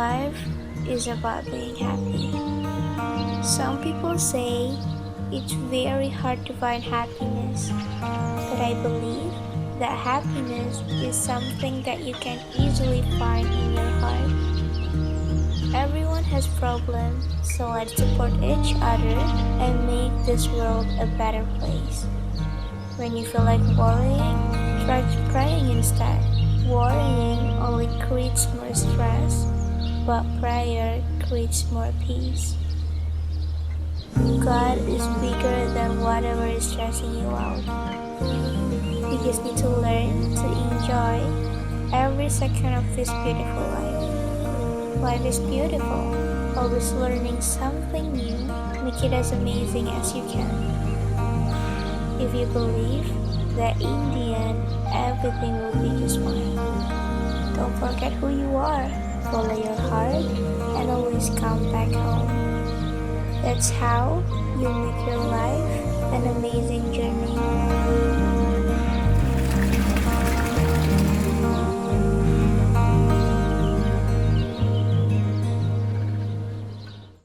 Life is about being happy. Some people say it's very hard to find happiness, but I believe that happiness is something that you can easily find in your heart. Everyone has problems, so let's support each other and make this world a better place. When you feel like worrying, try praying instead. Worrying only creates more stress, but prayer creates more peace. God is bigger than whatever is stressing you out. You just need to learn to enjoy every second of this beautiful life. Life is beautiful. Always learning something new. Make it as amazing as you can. If you believe that in the end everything will be just fine. Don't forget who you are. Follow your heart and always come back home. That's how you make your life an amazing journey.